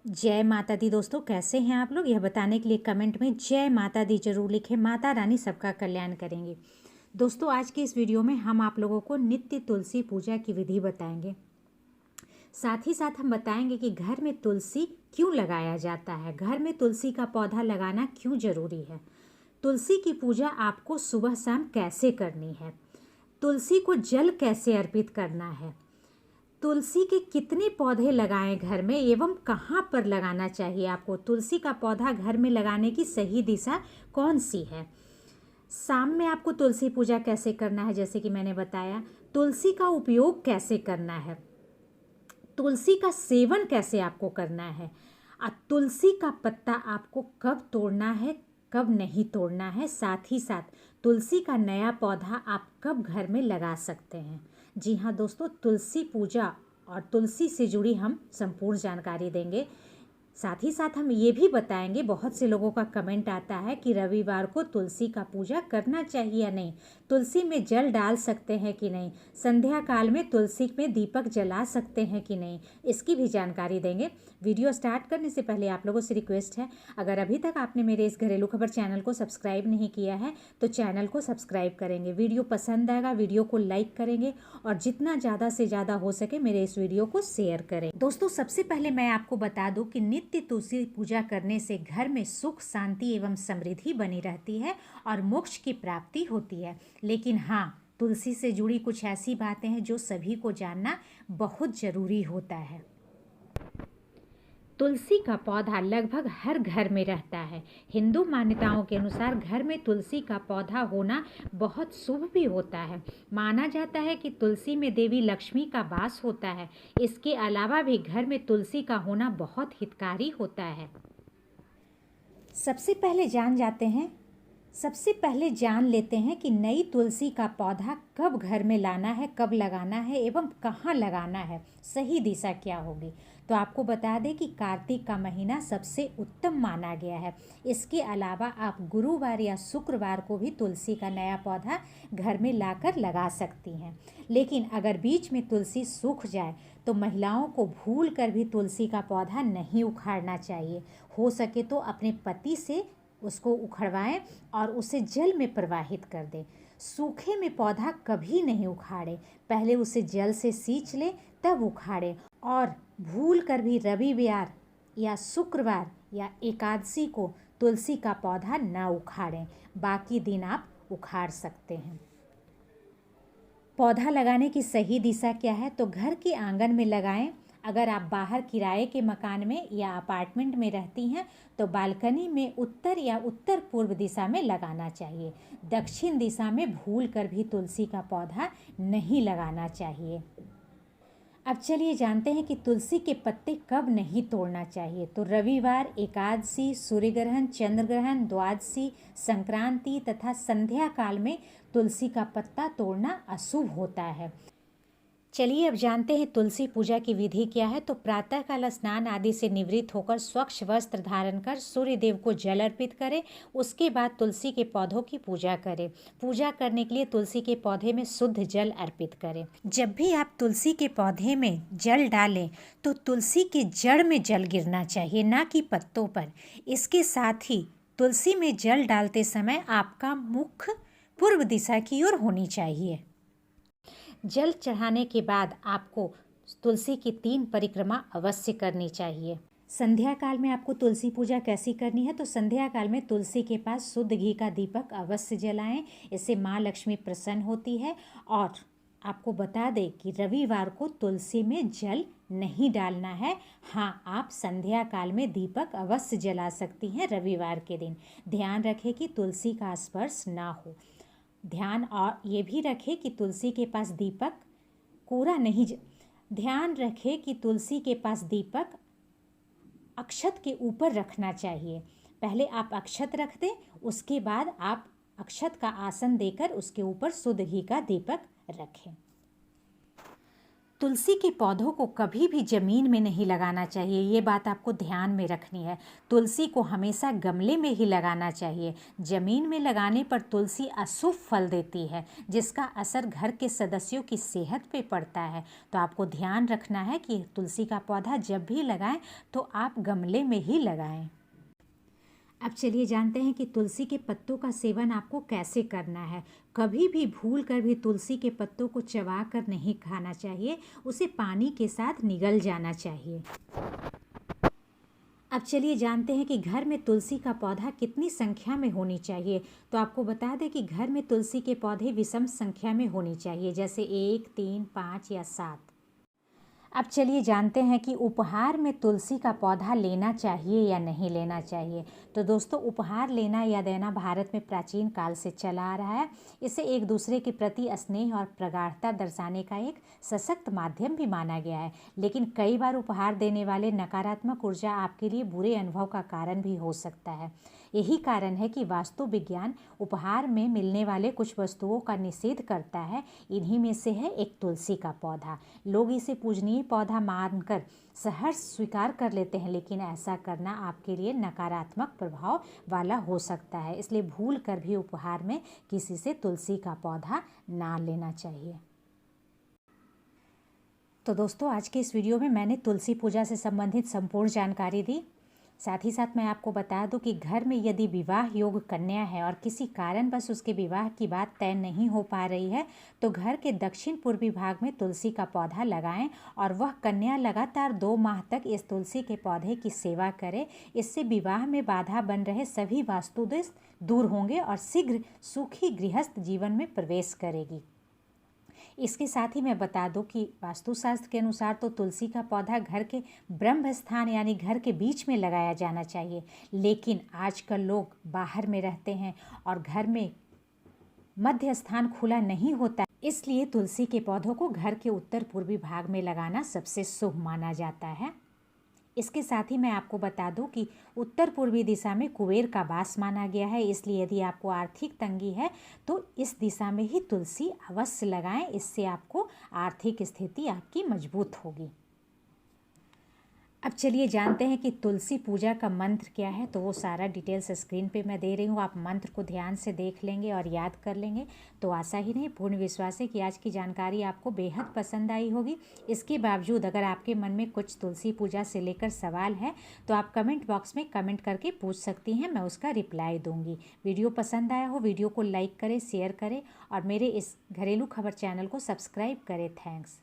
जय माता दी। दोस्तों कैसे हैं आप लोग? यह बताने के लिए कमेंट में जय माता दी जरूर लिखें। माता रानी सबका कल्याण करेंगे। दोस्तों आज के इस वीडियो में हम आप लोगों को नित्य तुलसी पूजा की विधि बताएंगे। साथ ही साथ हम बताएंगे कि घर में तुलसी क्यों लगाया जाता है, घर में तुलसी का पौधा लगाना क्यों जरूरी है, तुलसी की पूजा आपको सुबह शाम कैसे करनी है, तुलसी को जल कैसे अर्पित करना है, तुलसी के कितने पौधे लगाएं घर में एवं कहाँ पर लगाना चाहिए आपको, तुलसी का पौधा घर में लगाने की सही दिशा कौन सी है, शाम में आपको तुलसी पूजा कैसे करना है जैसे कि मैंने बताया, तुलसी का उपयोग कैसे करना है, तुलसी का सेवन कैसे आपको करना है, तुलसी का पत्ता आपको कब तोड़ना है कब नहीं तोड़ना है, साथ ही साथ तुलसी का नया पौधा आप कब घर में लगा सकते हैं। जी हाँ दोस्तों, तुलसी पूजा और तुलसी से जुड़ी हम संपूर्ण जानकारी देंगे। साथ ही साथ हम ये भी बताएंगे, बहुत से लोगों का कमेंट आता है कि रविवार को तुलसी का पूजा करना चाहिए या नहीं, तुलसी में जल डाल सकते हैं कि नहीं, संध्या काल में तुलसी में दीपक जला सकते हैं कि नहीं, इसकी भी जानकारी देंगे। वीडियो स्टार्ट करने से पहले आप लोगों से रिक्वेस्ट है, अगर अभी तक आपने मेरे इस घरेलू खबर चैनल को सब्सक्राइब नहीं किया है तो चैनल को सब्सक्राइब करेंगे, वीडियो पसंद आएगा वीडियो को लाइक करेंगे और जितना ज़्यादा से ज़्यादा हो सके मेरे इस वीडियो को शेयर करें। दोस्तों सबसे पहले मैं आपको बता दूं कि नित्य तुलसी पूजा करने से घर में सुख शांति एवं समृद्धि बनी रहती है और मोक्ष की प्राप्ति होती है। लेकिन हाँ, तुलसी से जुड़ी कुछ ऐसी बातें हैं जो सभी को जानना बहुत ज़रूरी होता है। तुलसी का पौधा लगभग हर घर में रहता है। हिंदू मान्यताओं के अनुसार घर में तुलसी का पौधा होना बहुत शुभ भी होता है। माना जाता है कि तुलसी में देवी लक्ष्मी का वास होता है। इसके अलावा भी घर में तुलसी का होना बहुत हितकारी होता है। सबसे पहले जान लेते हैं कि नई तुलसी का पौधा कब घर में लाना है, कब लगाना है एवं कहाँ लगाना है, सही दिशा क्या होगी। तो आपको बता दें कि कार्तिक का महीना सबसे उत्तम माना गया है। इसके अलावा आप गुरुवार या शुक्रवार को भी तुलसी का नया पौधा घर में लाकर लगा सकती हैं। लेकिन अगर बीच में तुलसी सूख जाए तो महिलाओं को भूल कर भी तुलसी का पौधा नहीं उखाड़ना चाहिए। हो सके तो अपने पति से उसको उखड़वाएं और उसे जल में प्रवाहित कर दें। सूखे में पौधा कभी नहीं उखाड़े, पहले उसे जल से सींच लें तब उखाड़ें। और भूल कर भी रविवार या शुक्रवार या एकादशी को तुलसी का पौधा ना उखाड़ें, बाकी दिन आप उखाड़ सकते हैं। पौधा लगाने की सही दिशा क्या है? तो घर के आंगन में लगाएं। अगर आप बाहर किराए के मकान में या अपार्टमेंट में रहती हैं तो बालकनी में उत्तर या उत्तर पूर्व दिशा में लगाना चाहिए। दक्षिण दिशा में भूल कर भी तुलसी का पौधा नहीं लगाना चाहिए। अब चलिए जानते हैं कि तुलसी के पत्ते कब नहीं तोड़ना चाहिए। तो रविवार, एकादशी, सूर्य ग्रहण, चंद्र ग्रहण, द्वादशी, संक्रांति तथा संध्या काल में तुलसी का पत्ता तोड़ना अशुभ होता है। चलिए अब जानते हैं तुलसी पूजा की विधि क्या है। तो प्रातःकाल स्नान आदि से निवृत्त होकर स्वच्छ वस्त्र धारण कर सूर्य देव को जल अर्पित करें। उसके बाद तुलसी के पौधों की पूजा करें। पूजा करने के लिए तुलसी के पौधे में शुद्ध जल अर्पित करें। जब भी आप तुलसी के पौधे में जल डालें तो तुलसी के जड़ में जल गिरना चाहिए, ना कि पत्तों पर। इसके साथ ही तुलसी में जल डालते समय आपका मुख पूर्व दिशा की ओर होनी चाहिए। जल चढ़ाने के बाद आपको तुलसी की 3 परिक्रमा अवश्य करनी चाहिए। संध्या काल में आपको तुलसी पूजा कैसी करनी है? तो संध्या काल में तुलसी के पास शुद्ध घी का दीपक अवश्य जलाएं, इससे माँ लक्ष्मी प्रसन्न होती है। और आपको बता दें कि रविवार को तुलसी में जल नहीं डालना है। हाँ, आप संध्या काल में दीपक अवश्य जला सकती हैं रविवार के दिन। ध्यान रखें कि तुलसी का स्पर्श ना हो। ध्यान और ये भी रखें कि तुलसी के पास दीपक कोरा नहीं ध्यान रखें कि तुलसी के पास दीपक अक्षत के ऊपर रखना चाहिए। पहले आप अक्षत रख दें, उसके बाद आप अक्षत का आसन देकर उसके ऊपर शुद्ध घी का दीपक रखें। तुलसी के पौधों को कभी भी ज़मीन में नहीं लगाना चाहिए, ये बात आपको ध्यान में रखनी है। तुलसी को हमेशा गमले में ही लगाना चाहिए। ज़मीन में लगाने पर तुलसी अशुभ फल देती है, जिसका असर घर के सदस्यों की सेहत पे पड़ता है। तो आपको ध्यान रखना है कि तुलसी का पौधा जब भी लगाएं तो आप गमले में ही लगाएं। अब चलिए जानते हैं कि तुलसी के पत्तों का सेवन आपको कैसे करना है। कभी भी भूल कर भी तुलसी के पत्तों को चबा कर नहीं खाना चाहिए, उसे पानी के साथ निगल जाना चाहिए। अब चलिए जानते हैं कि घर में तुलसी का पौधा कितनी संख्या में होनी चाहिए। तो आपको बता दें कि घर में तुलसी के पौधे विषम संख्या में होनी चाहिए, जैसे 1, 3, 5 या 7। अब चलिए जानते हैं कि उपहार में तुलसी का पौधा लेना चाहिए या नहीं लेना चाहिए। तो दोस्तों, उपहार लेना या देना भारत में प्राचीन काल से चला आ रहा है। इसे एक दूसरे के प्रति स्नेह और प्रगाढ़ता दर्शाने का एक सशक्त माध्यम भी माना गया है। लेकिन कई बार उपहार देने वाले नकारात्मक ऊर्जा आपके लिए बुरे अनुभव का कारण भी हो सकता है। यही कारण है कि वास्तु विज्ञान उपहार में मिलने वाले कुछ वस्तुओं का निषेध करता है। इन्हीं में से है एक तुलसी का पौधा। लोग इसे पूजनीय पौधा मानकर सहर्ष स्वीकार कर लेते हैं, लेकिन ऐसा करना आपके लिए नकारात्मक प्रभाव वाला हो सकता है। इसलिए भूल कर भी उपहार में किसी से तुलसी का पौधा ना लेना चाहिए। तो दोस्तों, आज के इस वीडियो में मैंने तुलसी पूजा से संबंधित संपूर्ण जानकारी दी। साथ ही साथ मैं आपको बता दूं कि घर में यदि विवाह योग्य कन्या है और किसी कारणवश उसके विवाह की बात तय नहीं हो पा रही है, तो घर के दक्षिण पूर्वी भाग में तुलसी का पौधा लगाएं और वह कन्या लगातार 2 माह तक इस तुलसी के पौधे की सेवा करे। इससे विवाह में बाधा बन रहे सभी वास्तु दोष दूर होंगे और शीघ्र सुखी गृहस्थ जीवन में प्रवेश करेगी। इसके साथ ही मैं बता दूं कि वास्तुशास्त्र के अनुसार तो तुलसी का पौधा घर के ब्रह्म स्थान यानी घर के बीच में लगाया जाना चाहिए। लेकिन आजकल लोग बाहर में रहते हैं और घर में मध्य स्थान खुला नहीं होता, इसलिए तुलसी के पौधों को घर के उत्तर पूर्वी भाग में लगाना सबसे शुभ माना जाता है। इसके साथ ही मैं आपको बता दूं कि उत्तर पूर्वी दिशा में कुबेर का वास माना गया है। इसलिए यदि आपको आर्थिक तंगी है तो इस दिशा में ही तुलसी अवश्य लगाएं। इससे आपको आर्थिक स्थिति आपकी मजबूत होगी। अब चलिए जानते हैं कि तुलसी पूजा का मंत्र क्या है। तो वो सारा डिटेल्स स्क्रीन पे मैं दे रही हूँ, आप मंत्र को ध्यान से देख लेंगे और याद कर लेंगे। तो आशा ही नहीं, पूर्ण विश्वास है कि आज की जानकारी आपको बेहद पसंद आई होगी। इसके बावजूद अगर आपके मन में कुछ तुलसी पूजा से लेकर सवाल है तो आप कमेंट बॉक्स में कमेंट करके पूछ सकती हैं, मैं उसका रिप्लाई दूँगी। वीडियो पसंद आया हो वीडियो को लाइक करें, शेयर करें और मेरे इस घरेलू खबर चैनल को सब्सक्राइब करें। थैंक्स।